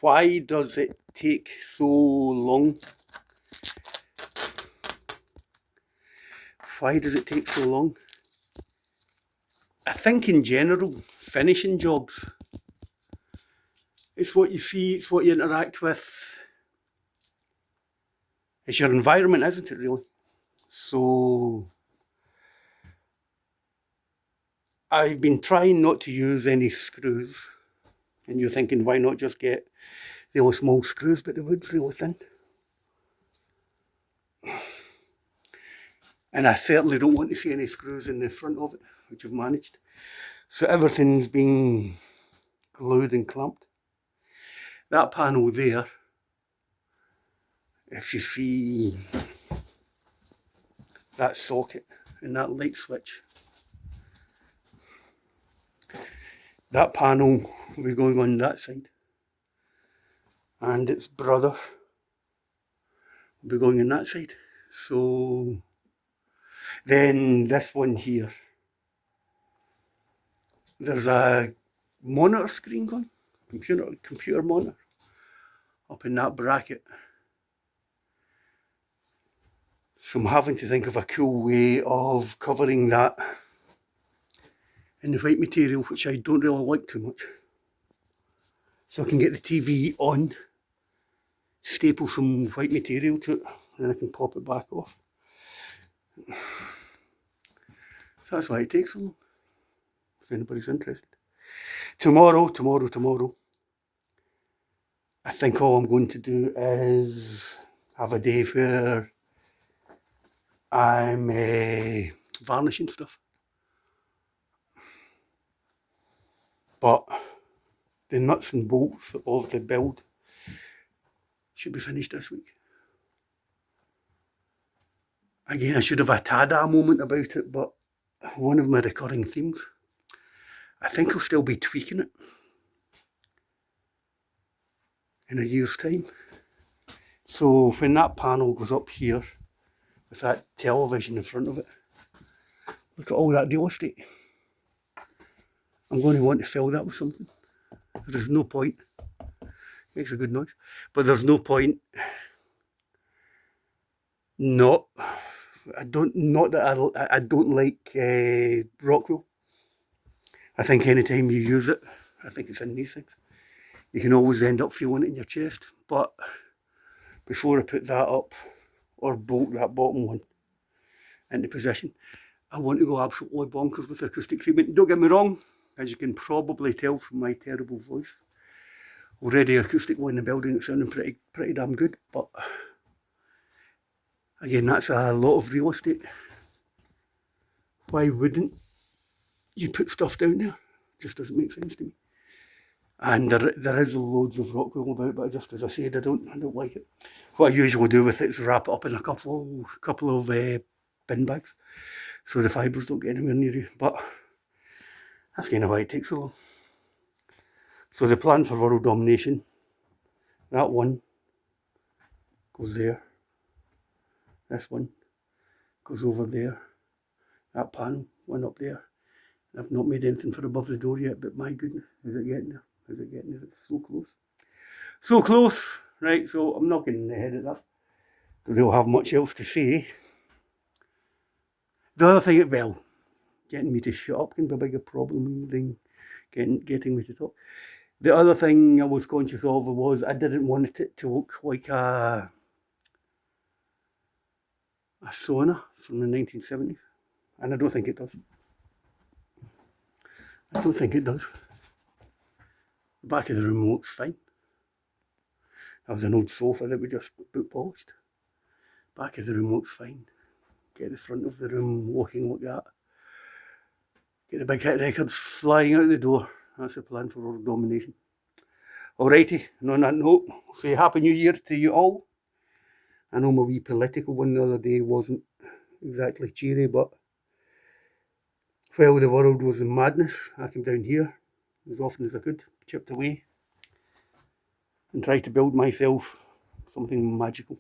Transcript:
Why does it take so long? Why does it take so long? I think in general, finishing jobs, it's what you see, it's what you interact with. It's your environment, isn't it, really? So I've been trying not to use any screws. And you're thinking, why not just get really small screws, but the wood's really thin. And I certainly don't want to see any screws in the front of it, which I've managed. So everything's been glued and clamped. That panel there, if you see that socket and that light switch, that panel will be going on that side. And its brother will be going on that side. So then this one here, there's a monitor screen going, computer monitor up in that bracket. So I'm having to think of a cool way of covering that in the white material, which I don't really like too much. So I can get the TV on, staple some white material to it, and then I can pop it back off. So that's why it takes so long, if anybody's interested. Tomorrow, I think all I'm going to do is have a day where I'm varnishing stuff. But the nuts and bolts of the build should be finished this week. Again, I should have a tada moment about it, but one of my recurring themes, I think I'll still be tweaking it in a year's time. So when that panel goes up here with that television in front of it, look at all that real estate. I'm going to want to fill that with something. There's no point. Makes a good noise. But there's no point not that I don't like Rockwool. I think anytime you use it, I think it's in these things, you can always end up feeling it in your chest. But before I put that up or bolt that bottom one into position, I want to go absolutely bonkers with acoustic treatment. Don't get me wrong, as you can probably tell from my terrible voice, already acoustically in the building it's sounding pretty damn good, but again, that's a lot of real estate. Why wouldn't you put stuff down there? Just doesn't make sense to me. And there is loads of Rockwool about, but just as I said, I don't like it. What I usually do with it is wrap it up in a couple of bin bags, so the fibres don't get anywhere near you. But that's kind of why it takes so long. So the plan for world domination, that one goes there. This one goes over there. That panel went up there. I've not made anything for above the door yet, but my goodness, is it getting there? Is it getting there? It's so close. So close, right? So I'm not getting ahead of that. Don't really have much else to say. The other thing, well, getting me to shut up can be a bigger problem than getting me to talk. The other thing I was conscious of was I didn't want it to look like a sauna from the 1970s. And I don't think it does. I don't think it does. The back of the room looks fine. That was an old sofa that we just boot polished. Back of the room looks fine. Get the front of the room looking like that. Get the big hit records flying out the door. That's the plan for world domination. Alrighty, and on that note, I'll say Happy New Year to you all. I know my wee political one the other day wasn't exactly cheery, but while the world was in madness, I came down here as often as I could, chipped away, and tried to build myself something magical.